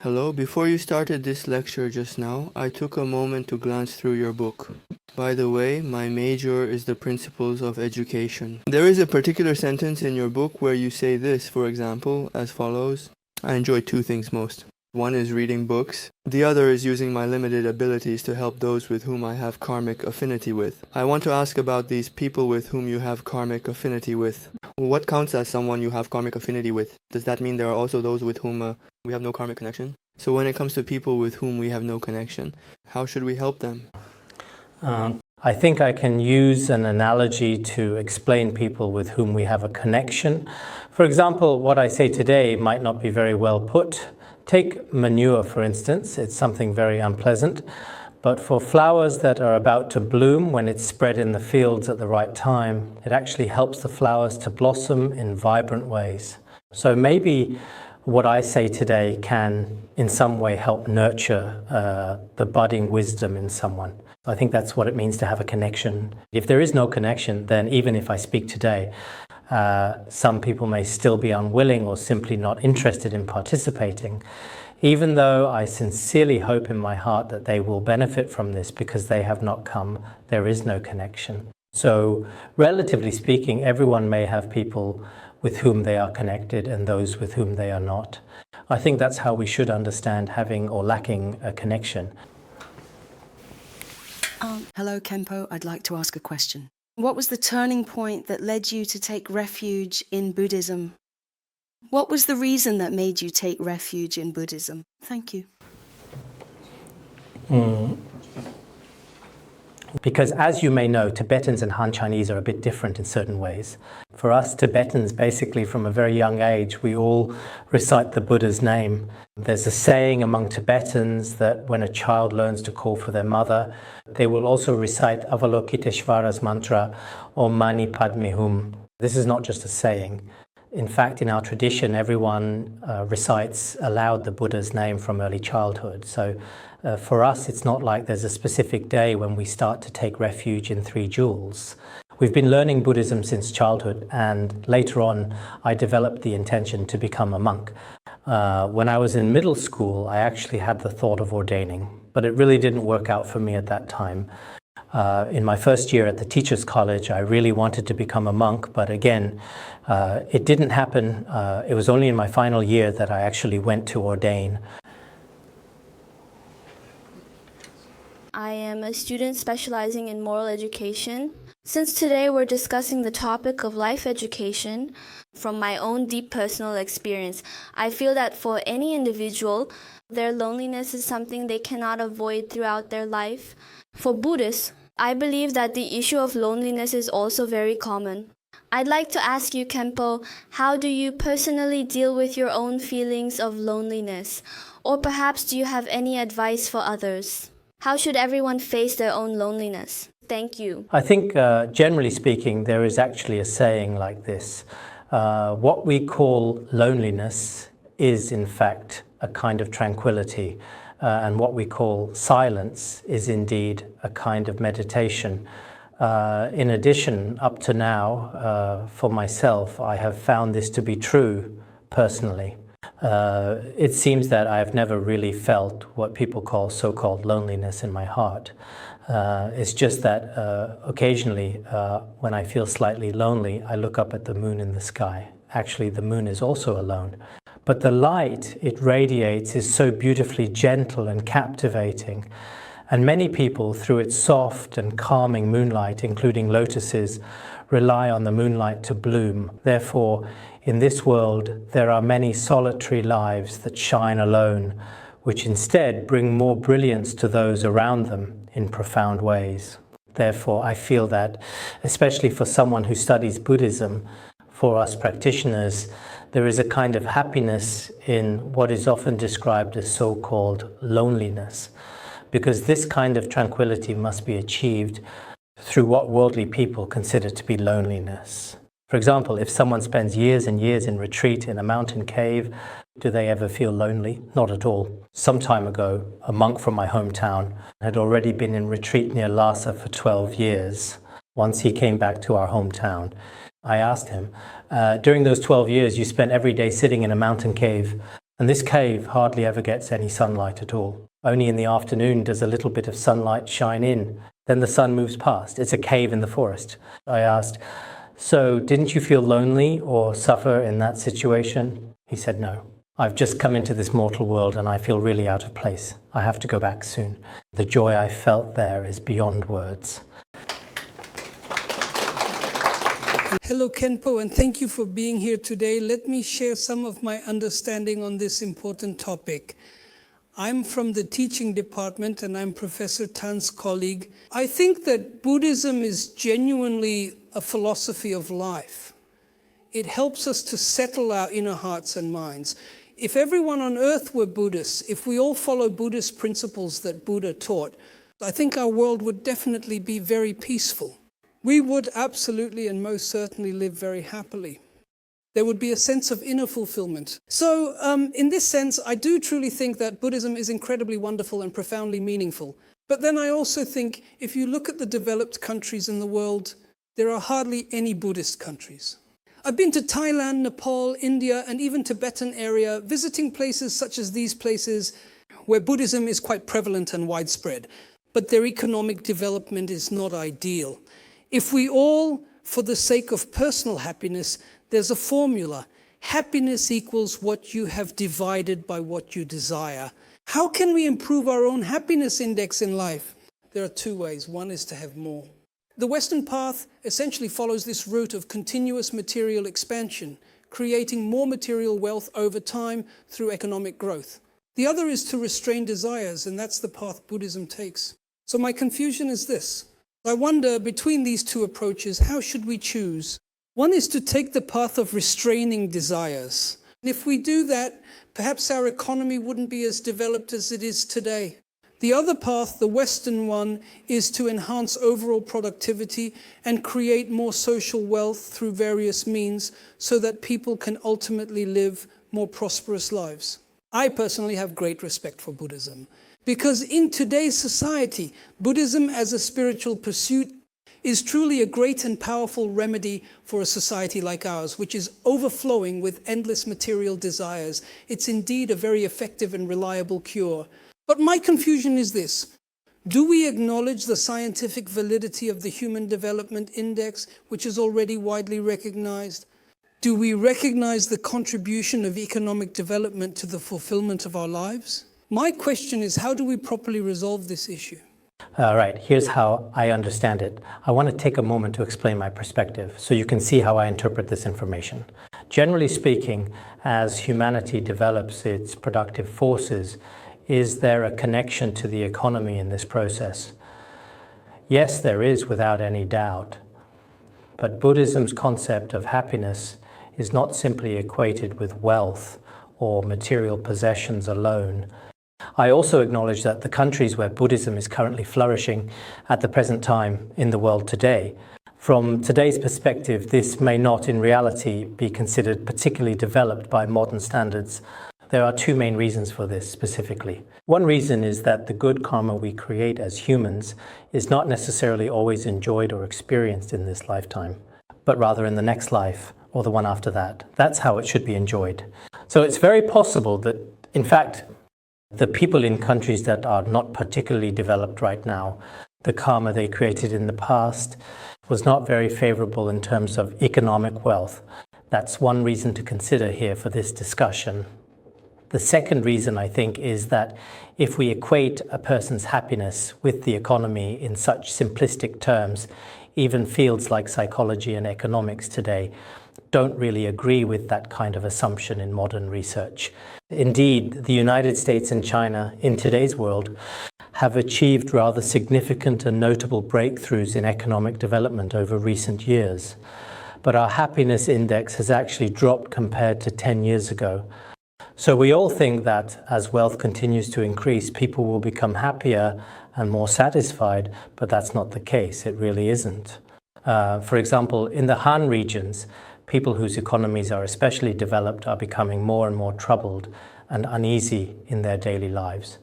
Hello, before you started this lecture just now, I took a moment to glance through your book. By the way, my major is the principles of education. There is a particular sentence in your book where you say this, for example, as follows. I enjoy two things most. One is reading books. The other is using my limited abilities to help those with whom I have karmic affinity with. I want to ask about these people with whom you have karmic affinity with. What counts as someone you have karmic affinity with? Does that mean there are also those with whom we have no karmic connection? So when it comes to people with whom we have no connection, how should we help them? I think I can use an analogy to explain people with whom we have a connection. For example, what I say today might not be very well put. Take manure, for instance. It's something very unpleasant. But for flowers that are about to bloom, when it's spread in the fields at the right time, it actually helps the flowers to blossom in vibrant ways. So maybe what I say today can in some way help nurture the budding wisdom in someone. I think that's what it means to have a connection. If there is no connection, then even if I speak today, some people may still be unwilling or simply not interested in participating, even though I sincerely hope in my heart that they will benefit from this because they have not come, there is no connection. So relatively speaking, everyone may have people with whom they are connected and those with whom they are not. I think that's how we should understand having or lacking a connection. Hello, Khenpo. I'd like to ask a question. What was the turning point that led you to take refuge in Buddhism? What was the reason that made you take refuge in Buddhism? Thank you. Because as you may know, Tibetans and Han Chinese are a bit different in certain ways. For us Tibetans, basically from a very young age, we all recite the Buddha's name. There's a saying among Tibetans that when a child learns to call for their mother, they will also recite Avalokiteshvara's mantra, Om Mani Padme Hum. This is not just a saying. In fact, in our tradition, everyone recites aloud the Buddha's name from early childhood. So for us, it's not like there's a specific day when we start to take refuge in three jewels. We've been learning Buddhism since childhood, and later on, I developed the intention to become a monk. When I was in middle school, I actually had the thought of ordaining, but it really didn't work out for me at that time. In my first year at the Teachers College, I really wanted to become a monk, but again, it didn't happen. It was only in my final year that I actually went to ordain. I am a student specializing in moral education. Since today we're discussing the topic of life education, from my own deep personal experience, I feel that for any individual, their loneliness is something they cannot avoid throughout their life. For Buddhists, I believe that the issue of loneliness is also very common. I'd like to ask you, Khenpo, how do you personally deal with your own feelings of loneliness? Or perhaps do you have any advice for others? How should everyone face their own loneliness? Thank you. I think, generally speaking, there is actually a saying like this. What we call loneliness is, in fact, a kind of tranquility. And what we call silence is indeed a kind of meditation. In addition, up to now, for myself, I have found this to be true personally. It seems that I have never really felt what people call so-called loneliness in my heart. It's just that occasionally, when I feel slightly lonely, I look up at the moon in the sky. Actually, the moon is also alone. But the light it radiates is so beautifully gentle and captivating. And many people, through its soft and calming moonlight, including lotuses, rely on the moonlight to bloom. Therefore, in this world, there are many solitary lives that shine alone, which instead bring more brilliance to those around them in profound ways. Therefore, I feel that, especially for someone who studies Buddhism, for us practitioners, there is a kind of happiness in what is often described as so-called loneliness, because this kind of tranquility must be achieved through what worldly people consider to be loneliness. For example, if someone spends years and years in retreat in a mountain cave, do they ever feel lonely? Not at all. Some time ago, a monk from my hometown had already been in retreat near Lhasa for 12 years. Once he came back to our hometown, I asked him, during those 12 years you spent every day sitting in a mountain cave, And this cave hardly ever gets any sunlight at all. Only in the afternoon does a little bit of sunlight shine in. Then the sun moves past. It's a cave in the forest. I asked, "So didn't you feel lonely or suffer in that situation?" He said, "No. I've just come into this mortal world and I feel really out of place. I have to go back soon. The joy I felt there is beyond words." Hello, Khenpo, and thank you for being here today. Let me share some of my understanding on this important topic. I'm from the teaching department and I'm Professor Tan's colleague. I think that Buddhism is genuinely a philosophy of life. It helps us to settle our inner hearts and minds. If everyone on earth were Buddhists, if we all follow Buddhist principles that Buddha taught, I think our world would definitely be very peaceful. We would absolutely and most certainly live very happily. There would be a sense of inner fulfillment. So in this sense, I do truly think that Buddhism is incredibly wonderful and profoundly meaningful. But then I also think if you look at the developed countries in the world, there are hardly any Buddhist countries. I've been to Thailand, Nepal, India, and even Tibetan area, visiting places such as these places where Buddhism is quite prevalent and widespread. But their economic development is not ideal. If we all, for the sake of personal happiness, there's a formula. Happiness equals what you have divided by what you desire. How can we improve our own happiness index in life? There are two ways. One is to have more. The Western path essentially follows this route of continuous material expansion, creating more material wealth over time through economic growth. The other is to restrain desires, and that's the path Buddhism takes. So my confusion is this. I wonder, between these two approaches, how should we choose? One is to take the path of restraining desires. If we do that, perhaps our economy wouldn't be as developed as it is today. The other path, the Western one, is to enhance overall productivity and create more social wealth through various means so that people can ultimately live more prosperous lives. I personally have great respect for Buddhism because in today's society, Buddhism as a spiritual pursuit is truly a great and powerful remedy for a society like ours, which is overflowing with endless material desires. It's indeed a very effective and reliable cure. But my confusion is this. Do we acknowledge the scientific validity of the Human Development Index, which is already widely recognized? Do we recognize the contribution of economic development to the fulfillment of our lives? My question is, how do we properly resolve this issue? All right, here's how I understand it. I want to take a moment to explain my perspective so you can see how I interpret this information. Generally speaking, as humanity develops its productive forces, is there a connection to the economy in this process? Yes, there is, without any doubt. But Buddhism's concept of happiness is not simply equated with wealth or material possessions alone. I also acknowledge that the countries where Buddhism is currently flourishing at the present time in the world today, from today's perspective, this may not in reality be considered particularly developed by modern standards. There are two main reasons for this specifically. One reason is that the good karma we create as humans is not necessarily always enjoyed or experienced in this lifetime, but rather in the next life or the one after that. That's how it should be enjoyed. So it's very possible that, in fact, the people in countries that are not particularly developed right now, the karma they created in the past was not very favorable in terms of economic wealth. That's one reason to consider here for this discussion. The second reason, I think, is that if we equate a person's happiness with the economy in such simplistic terms, even fields like psychology and economics today don't really agree with that kind of assumption in modern research. Indeed, the United States and China in today's world have achieved rather significant and notable breakthroughs in economic development over recent years. But our happiness index has actually dropped compared to 10 years ago. So we all think that as wealth continues to increase, people will become happier and more satisfied, but that's not the case. It really isn't. For example, in the Han regions, people whose economies are especially developed are becoming more and more troubled and uneasy in their daily lives.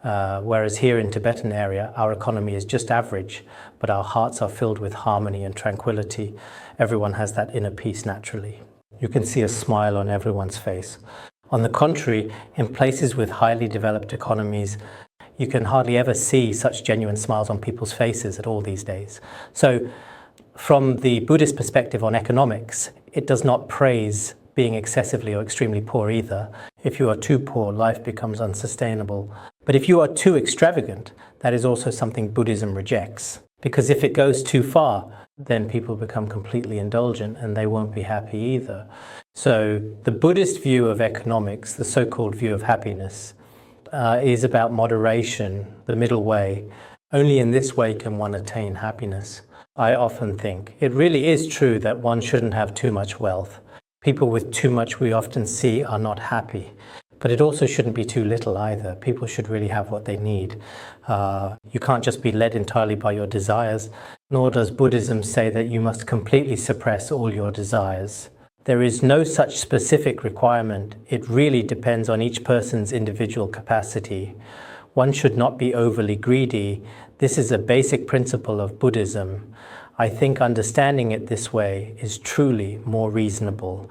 Whereas here in Tibetan area, our economy is just average, but our hearts are filled with harmony and tranquility. Everyone has that inner peace naturally. You can see a smile on everyone's face. On the contrary, in places with highly developed economies, you can hardly ever see such genuine smiles on people's faces at all these days. So from the Buddhist perspective on economics, it does not praise being excessively or extremely poor either. If you are too poor, life becomes unsustainable. But if you are too extravagant, that is also something Buddhism rejects. Because if it goes too far, then people become completely indulgent and they won't be happy either. So the Buddhist view of economics, the so-called view of happiness, is about moderation, the middle way. Only in this way can one attain happiness. I often think it really is true that one shouldn't have too much wealth. People with too much we often see are not happy. But it also shouldn't be too little either. People should really have what they need. You can't just be led entirely by your desires, nor does Buddhism say that you must completely suppress all your desires. There is no such specific requirement. It really depends on each person's individual capacity. One should not be overly greedy. This is a basic principle of Buddhism. I think understanding it this way is truly more reasonable.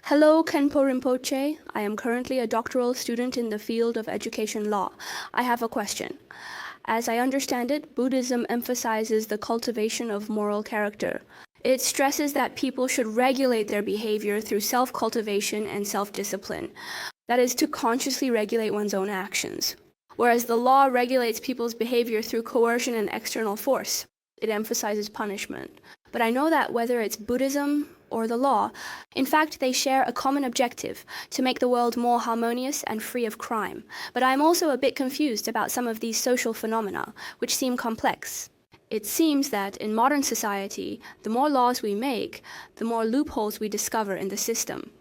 Hello, Khenpo Rinpoche. I am currently a doctoral student in the field of education law. I have a question. As I understand it, Buddhism emphasizes the cultivation of moral character. It stresses that people should regulate their behavior through self-cultivation and self-discipline. That is, to consciously regulate one's own actions. Whereas the law regulates people's behavior through coercion and external force. It emphasizes punishment. But I know that whether it's Buddhism or the law, in fact, they share a common objective, to make the world more harmonious and free of crime. But I'm also a bit confused about some of these social phenomena, which seem complex. It seems that in modern society, the more laws we make, the more loopholes we discover in the system.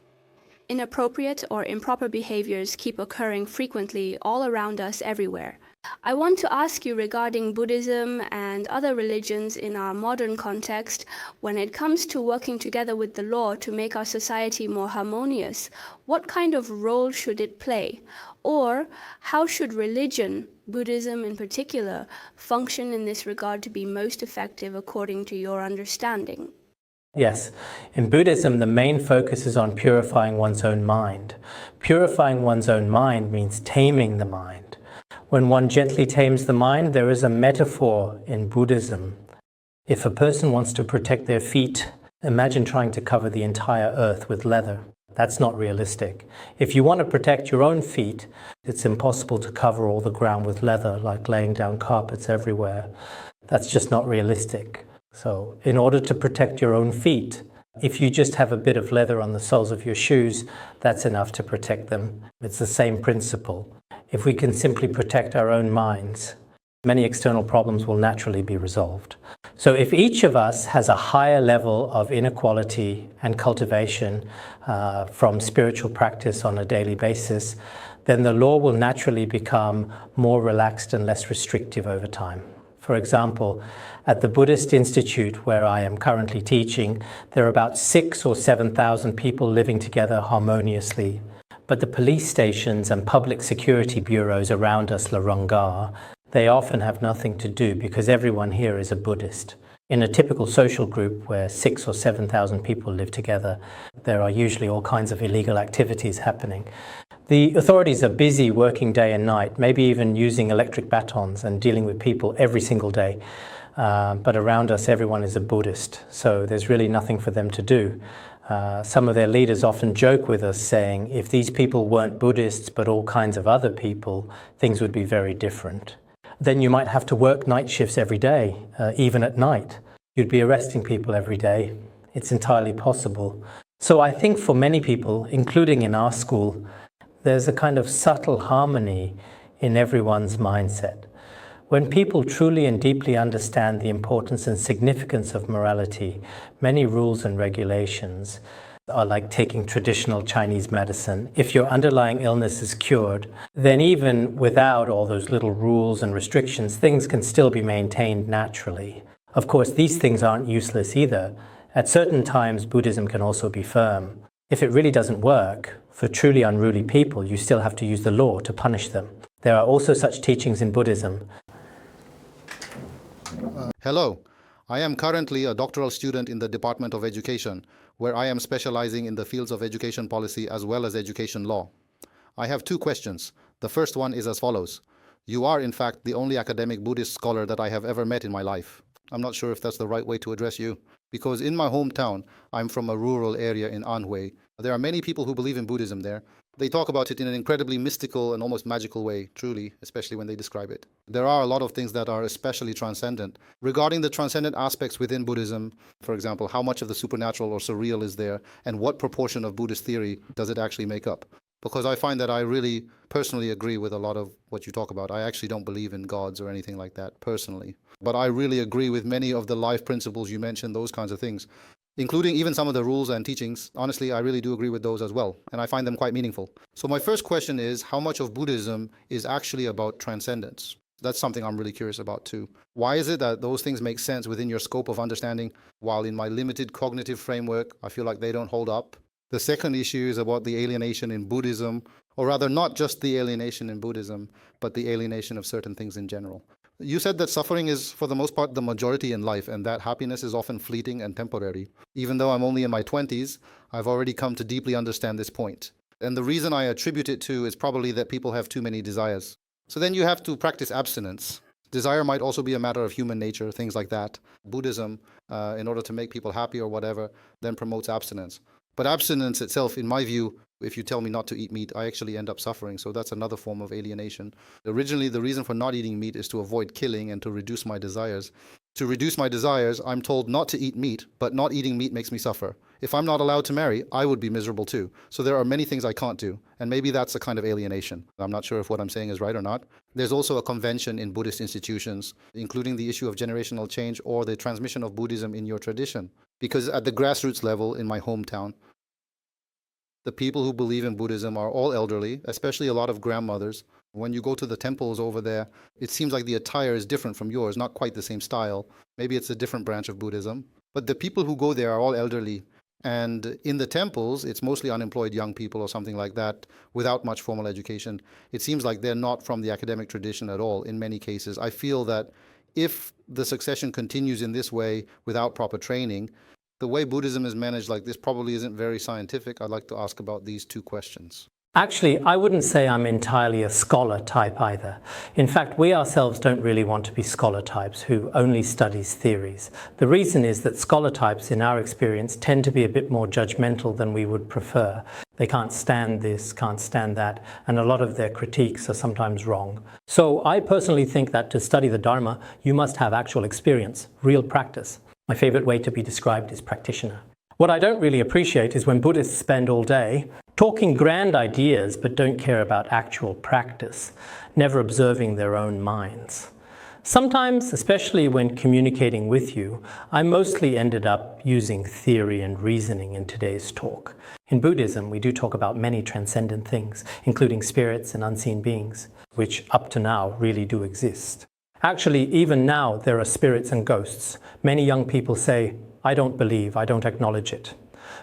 Inappropriate or improper behaviors keep occurring frequently all around us everywhere. I want to ask you regarding Buddhism and other religions in our modern context, when it comes to working together with the law to make our society more harmonious, what kind of role should it play? Or how should religion, Buddhism in particular, function in this regard to be most effective according to your understanding? Yes, in Buddhism, the main focus is on purifying one's own mind. Purifying one's own mind means taming the mind. When one gently tames the mind, there is a metaphor in Buddhism. If a person wants to protect their feet, imagine trying to cover the entire earth with leather. That's not realistic. If you want to protect your own feet, it's impossible to cover all the ground with leather, like laying down carpets everywhere. That's just not realistic. So in order to protect your own feet, if you just have a bit of leather on the soles of your shoes, that's enough to protect them. It's the same principle. If we can simply protect our own minds, many external problems will naturally be resolved. So if each of us has a higher level of inequality and cultivation from spiritual practice on a daily basis, then the law will naturally become more relaxed and less restrictive over time. For example, at the Buddhist Institute where I am currently teaching, there are about 6,000 or 7,000 people living together harmoniously. But the police stations and public security bureaus around us, Larangar, they often have nothing to do because everyone here is a Buddhist. In a typical social group where 6,000 or 7,000 people live together, there are usually all kinds of illegal activities happening. The authorities are busy working day and night, maybe even using electric batons and dealing with people every single day. But around us, everyone is a Buddhist, so there's really nothing for them to do. Some of their leaders often joke with us saying, if these people weren't Buddhists but all kinds of other people, things would be very different. Then you might have to work night shifts every day, even at night. You'd be arresting people every day. It's entirely possible. So I think for many people, including in our school, there's a kind of subtle harmony in everyone's mindset. When people truly and deeply understand the importance and significance of morality, many rules and regulations are like taking traditional Chinese medicine. If your underlying illness is cured, then even without all those little rules and restrictions, things can still be maintained naturally. Of course, these things aren't useless either. At certain times, Buddhism can also be firm. If it really doesn't work, for truly unruly people, you still have to use the law to punish them. There are also such teachings in Buddhism. Hello, I am currently a doctoral student in the Department of Education, where I am specializing in the fields of education policy as well as education law. I have two questions. The first one is as follows. You are, in fact, the only academic Buddhist scholar that I have ever met in my life. I'm not sure if that's the right way to address you, because in my hometown, I'm from a rural area in Anhui. There are many people who believe in Buddhism there. They talk about it in an incredibly mystical and almost magical way, truly, especially when they describe it. There are a lot of things that are especially transcendent. Regarding the transcendent aspects within Buddhism, for example, how much of the supernatural or surreal is there, and what proportion of Buddhist theory does it actually make up? Because I find that I really personally agree with a lot of what you talk about. I actually don't believe in gods or anything like that, personally. But I really agree with many of the life principles you mentioned, those kinds of things, including even some of the rules and teachings. Honestly, I really do agree with those as well, and I find them quite meaningful. So my first question is, how much of Buddhism is actually about transcendence? That's something I'm really curious about too. Why is it that those things make sense within your scope of understanding, while in my limited cognitive framework, I feel like they don't hold up? The second issue is about the alienation in Buddhism, or rather not just the alienation in Buddhism, but the alienation of certain things in general. You said that suffering is, for the most part, the majority in life, and that happiness is often fleeting and temporary. Even though I'm only in my 20s, I've already come to deeply understand this point. And the reason I attribute it to is probably that people have too many desires. So then you have to practice abstinence. Desire might also be a matter of human nature, things like that. Buddhism, in order to make people happy or whatever, then promotes abstinence. But abstinence itself, in my view, if you tell me not to eat meat, I actually end up suffering. So that's another form of alienation. Originally, the reason for not eating meat is to avoid killing and to reduce my desires. To reduce my desires, I'm told not to eat meat, but not eating meat makes me suffer. If I'm not allowed to marry, I would be miserable too. So there are many things I can't do. And maybe that's a kind of alienation. I'm not sure if what I'm saying is right or not. There's also a convention in Buddhist institutions, including the issue of generational change or the transmission of Buddhism in your tradition. Because at the grassroots level in my hometown, the people who believe in Buddhism are all elderly, especially a lot of grandmothers. When you go to the temples over there, it seems like the attire is different from yours, not quite the same style. Maybe it's a different branch of Buddhism. But the people who go there are all elderly. And in the temples, it's mostly unemployed young people or something like that without much formal education. It seems like they're not from the academic tradition at all in many cases. I feel that if the succession continues in this way without proper training, the way Buddhism is managed like this probably isn't very scientific. I'd like to ask about these two questions. Actually, I wouldn't say I'm entirely a scholar type either. In fact, we ourselves don't really want to be scholar types who only studies theories. The reason is that scholar types, in our experience, tend to be a bit more judgmental than we would prefer. They can't stand this, can't stand that, and a lot of their critiques are sometimes wrong. So I personally think that to study the Dharma, you must have actual experience, real practice. My favorite way to be described is practitioner. What I don't really appreciate is when Buddhists spend all day talking grand ideas but don't care about actual practice, never observing their own minds. Sometimes, especially when communicating with you, I mostly ended up using theory and reasoning in today's talk. In Buddhism, we do talk about many transcendent things, including spirits and unseen beings, which up to now really do exist. Actually, even now, there are spirits and ghosts. Many young people say, I don't believe, I don't acknowledge it.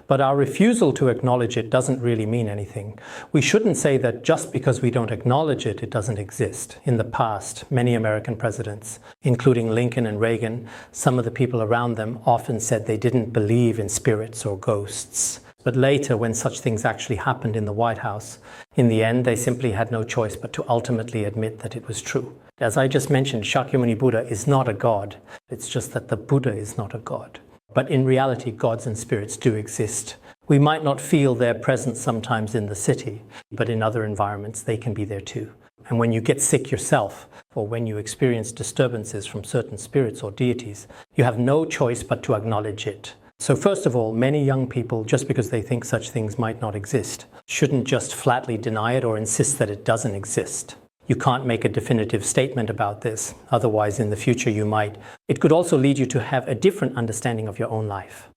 But our refusal to acknowledge it doesn't really mean anything. We shouldn't say that just because we don't acknowledge it, it doesn't exist. In the past, many American presidents, including Lincoln and Reagan, some of the people around them often said they didn't believe in spirits or ghosts. But later, when such things actually happened in the White House, in the end, they simply had no choice but to ultimately admit that it was true. As I just mentioned, Shakyamuni Buddha is not a god. It's just that the Buddha is not a god. But in reality, gods and spirits do exist. We might not feel their presence sometimes in the city, but in other environments, they can be there too. And when you get sick yourself, or when you experience disturbances from certain spirits or deities, you have no choice but to acknowledge it. So first of all, many young people, just because they think such things might not exist, shouldn't just flatly deny it or insist that it doesn't exist. You can't make a definitive statement about this, otherwise in the future you might. It could also lead you to have a different understanding of your own life.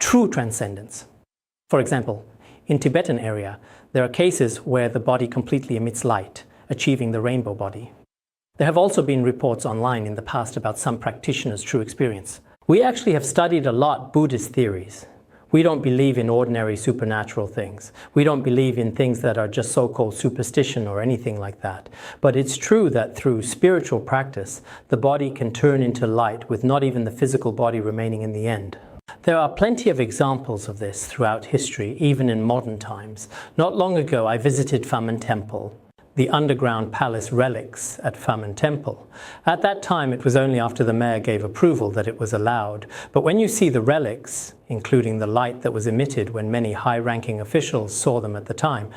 True transcendence. For example, in Tibetan area, there are cases where the body completely emits light, achieving the rainbow body. There have also been reports online in the past about some practitioners' true experience. We actually have studied a lot Buddhist theories. We don't believe in ordinary supernatural things. We don't believe in things that are just so-called superstition or anything like that. But it's true that through spiritual practice, the body can turn into light with not even the physical body remaining in the end. There are plenty of examples of this throughout history, even in modern times. Not long ago, I visited Famen Temple, the underground palace relics at Famen Temple. At that time, it was only after the mayor gave approval that it was allowed. But when you see the relics, including the light that was emitted when many high-ranking officials saw them at the time,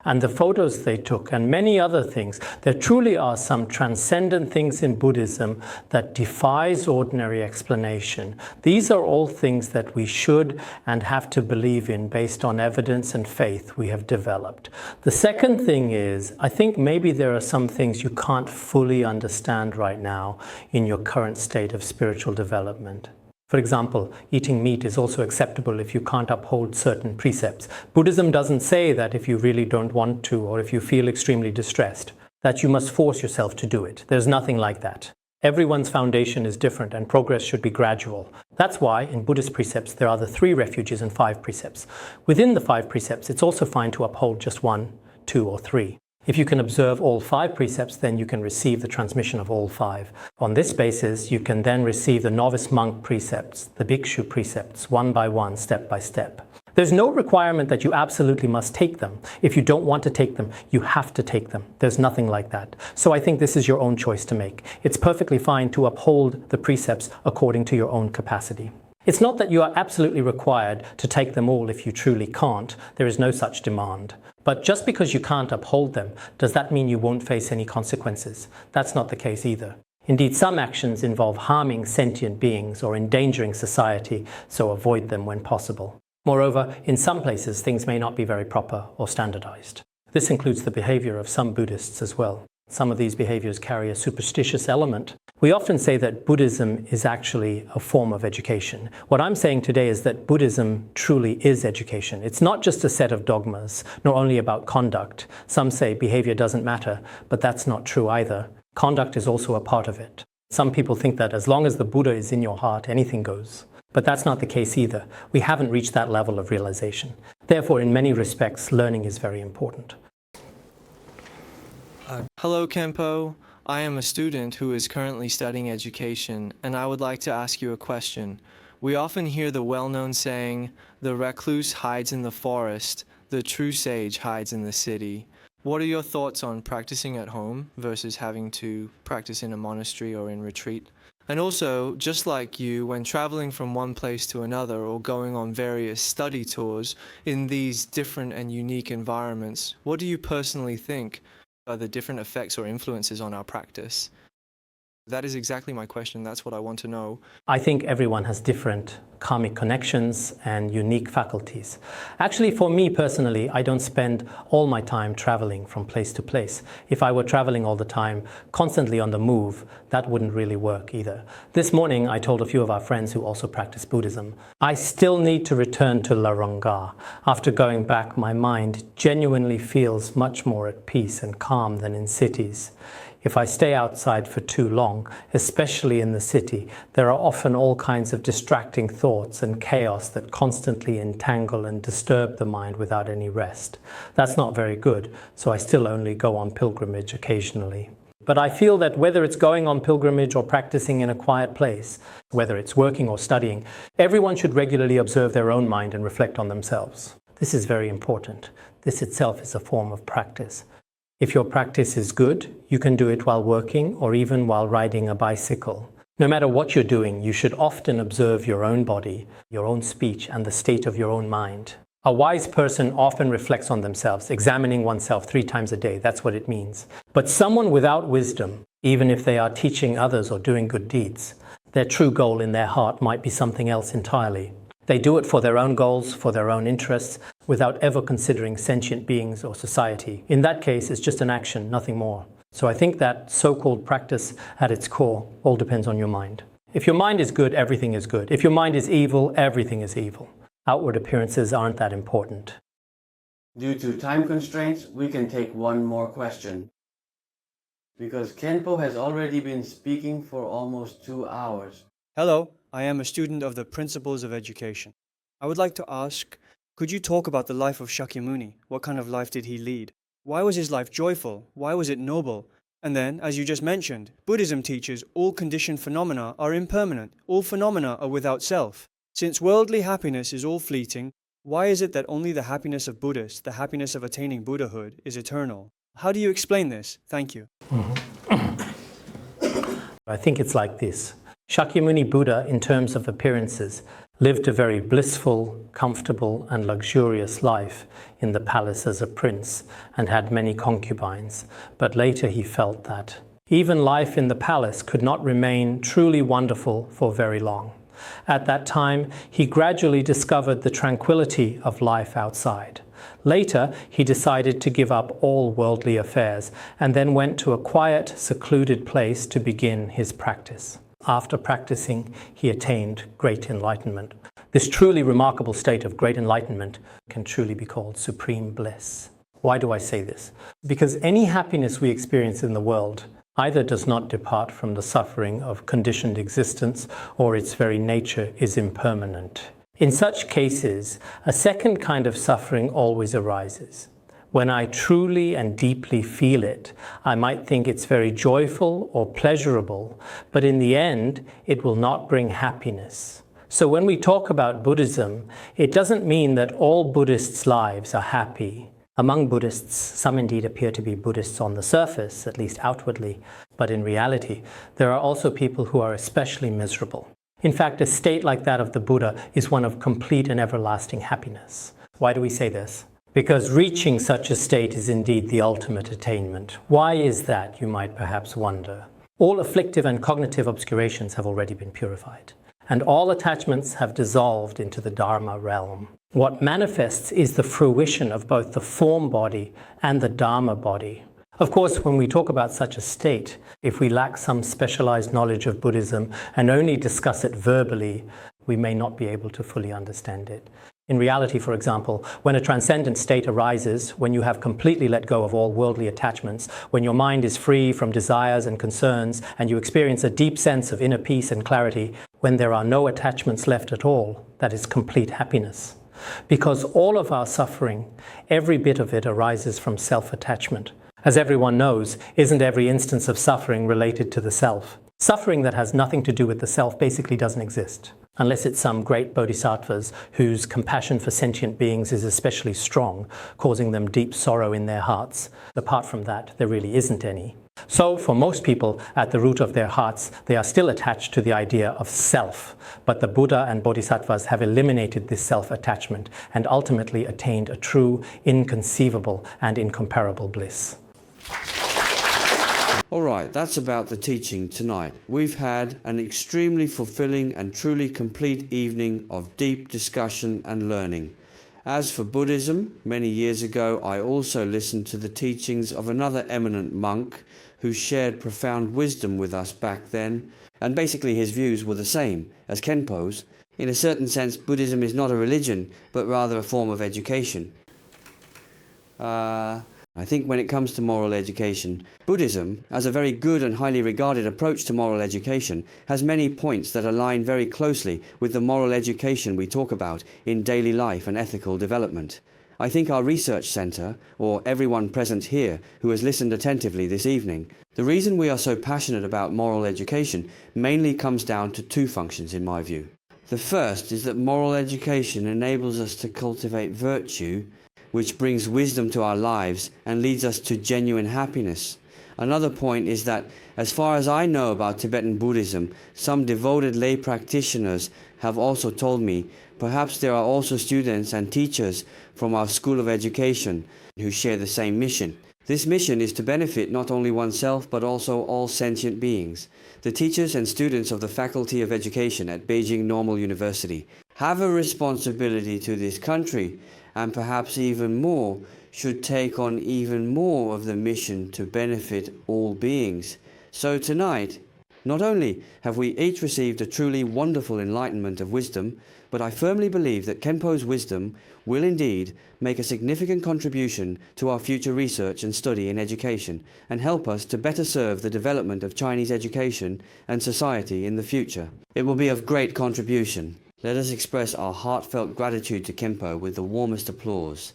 and the photos they took, and many other things, there truly are some transcendent things in Buddhism that defies ordinary explanation. These are all things that we should and have to believe in based on evidence and faith we have developed. The second thing is, I think maybe there are some things you can't fully understand right now in your current state of spiritual development. For example, eating meat is also acceptable if you can't uphold certain precepts. Buddhism doesn't say that if you really don't want to, or if you feel extremely distressed, that you must force yourself to do it. There's nothing like that. Everyone's foundation is different and progress should be gradual. That's why in Buddhist precepts there are the 3 refuges and 5 precepts. Within the 5 precepts, it's also fine to uphold just 1, 2, or 3. If you can observe all 5 precepts, then you can receive the transmission of all 5. On this basis, you can then receive the novice monk precepts, the bhikshu precepts, one by one, step by step. There's no requirement that you absolutely must take them. If you don't want to take them, you have to take them. There's nothing like that. So I think this is your own choice to make. It's perfectly fine to uphold the precepts according to your own capacity. It's not that you are absolutely required to take them all if you truly can't. There is no such demand. But just because you can't uphold them, does that mean you won't face any consequences? That's not the case either. Indeed, some actions involve harming sentient beings or endangering society, so avoid them when possible. Moreover, in some places, things may not be very proper or standardized. This includes the behavior of some Buddhists as well. Some of these behaviors carry a superstitious element. We often say that Buddhism is actually a form of education. What I'm saying today is that Buddhism truly is education. It's not just a set of dogmas, nor only about conduct. Some say behavior doesn't matter, but that's not true either. Conduct is also a part of it. Some people think that as long as the Buddha is in your heart, anything goes. But that's not the case either. We haven't reached that level of realization. Therefore, in many respects, learning is very important. Hello, Khenpo. I am a student who is currently studying education, and I would like to ask you a question. We often hear the well-known saying, "The recluse hides in the forest, the true sage hides in the city." What are your thoughts on practicing at home versus having to practice in a monastery or in retreat? And also, just like you, when traveling from one place to another or going on various study tours in these different and unique environments, what do you personally think are the different effects or influences on our practice? That is exactly my question. That's what I want to know. I think everyone has different karmic connections and unique faculties. Actually, for me personally, I don't spend all my time traveling from place to place. If I were traveling all the time, constantly on the move, that wouldn't really work either. This morning, I told a few of our friends who also practice Buddhism, I still need to return to Larongga. After going back, my mind genuinely feels much more at peace and calm than in cities. If I stay outside for too long, especially in the city, there are often all kinds of distracting thoughts and chaos that constantly entangle and disturb the mind without any rest. That's not very good, so I still only go on pilgrimage occasionally. But I feel that whether it's going on pilgrimage or practicing in a quiet place, whether it's working or studying, everyone should regularly observe their own mind and reflect on themselves. This is very important. This itself is a form of practice. If your practice is good, you can do it while working or even while riding a bicycle. No matter what you're doing, you should often observe your own body, your own speech, and the state of your own mind. A wise person often reflects on themselves, examining oneself 3 times a day. That's what it means. But someone without wisdom, even if they are teaching others or doing good deeds, their true goal in their heart might be something else entirely. They do it for their own goals, for their own interests, without ever considering sentient beings or society. In that case, it's just an action, nothing more. So I think that so-called practice at its core all depends on your mind. If your mind is good, everything is good. If your mind is evil, everything is evil. Outward appearances aren't that important. Due to time constraints, we can take one more question. Because Khenpo has already been speaking for almost 2 hours. Hello, I am a student of the Principles of Education. I would like to ask, could you talk about the life of Shakyamuni? What kind of life did he lead? Why was his life joyful? Why was it noble? And then, as you just mentioned, Buddhism teaches all conditioned phenomena are impermanent. All phenomena are without self. Since worldly happiness is all fleeting, why is it that only the happiness of Buddhists, the happiness of attaining Buddhahood, is eternal? How do you explain this? Thank you. I think it's like this. Shakyamuni Buddha, in terms of appearances, lived a very blissful, comfortable and luxurious life in the palace as a prince and had many concubines. But later he felt that even life in the palace could not remain truly wonderful for very long. At that time, he gradually discovered the tranquility of life outside. Later, he decided to give up all worldly affairs and then went to a quiet, secluded place to begin his practice. After practicing, he attained great enlightenment. This truly remarkable state of great enlightenment can truly be called supreme bliss. Why do I say this? Because any happiness we experience in the world either does not depart from the suffering of conditioned existence, or its very nature is impermanent. In such cases, a second kind of suffering always arises. When I truly and deeply feel it, I might think it's very joyful or pleasurable, but in the end, it will not bring happiness. So when we talk about Buddhism, it doesn't mean that all Buddhists' lives are happy. Among Buddhists, some indeed appear to be Buddhists on the surface, at least outwardly, but in reality, there are also people who are especially miserable. In fact, a state like that of the Buddha is one of complete and everlasting happiness. Why do we say this? Because reaching such a state is indeed the ultimate attainment. Why is that, you might perhaps wonder? All afflictive and cognitive obscurations have already been purified, and all attachments have dissolved into the Dharma realm. What manifests is the fruition of both the form body and the Dharma body. Of course, when we talk about such a state, if we lack some specialized knowledge of Buddhism and only discuss it verbally, we may not be able to fully understand it. In reality, for example, when a transcendent state arises, when you have completely let go of all worldly attachments, when your mind is free from desires and concerns, and you experience a deep sense of inner peace and clarity, when there are no attachments left at all, that is complete happiness. Because all of our suffering, every bit of it arises from self-attachment. As everyone knows, isn't every instance of suffering related to the self? Suffering that has nothing to do with the self basically doesn't exist, unless it's some great bodhisattvas whose compassion for sentient beings is especially strong, causing them deep sorrow in their hearts. Apart from that, there really isn't any. So, for most people, at the root of their hearts, they are still attached to the idea of self. But the Buddha and Bodhisattvas have eliminated this self-attachment and ultimately attained a true, inconceivable, and incomparable bliss. All right, that's about the teaching tonight. We've had an extremely fulfilling and truly complete evening of deep discussion and learning. As for Buddhism, many years ago I also listened to the teachings of another eminent monk who shared profound wisdom with us back then, and basically his views were the same as Khenpo's. In a certain sense, Buddhism is not a religion, but rather a form of education. I think when it comes to moral education, Buddhism, as a very good and highly regarded approach to moral education, has many points that align very closely with the moral education we talk about in daily life and ethical development. I think our research centre, or everyone present here who has listened attentively this evening, the reason we are so passionate about moral education mainly comes down to two functions in my view. The first is that moral education enables us to cultivate virtue, which brings wisdom to our lives and leads us to genuine happiness. Another point is that, as far as I know about Tibetan Buddhism, some devoted lay practitioners have also told me perhaps there are also students and teachers from our School of Education who share the same mission. This mission is to benefit not only oneself but also all sentient beings. The teachers and students of the Faculty of Education at Beijing Normal University have a responsibility to this country, and perhaps even more, should take on even more of the mission to benefit all beings. So tonight, not only have we each received a truly wonderful enlightenment of wisdom, but I firmly believe that Khenpo's wisdom will indeed make a significant contribution to our future research and study in education, and help us to better serve the development of Chinese education and society in the future. It will be of great contribution. Let us express our heartfelt gratitude to Khenpo with the warmest applause.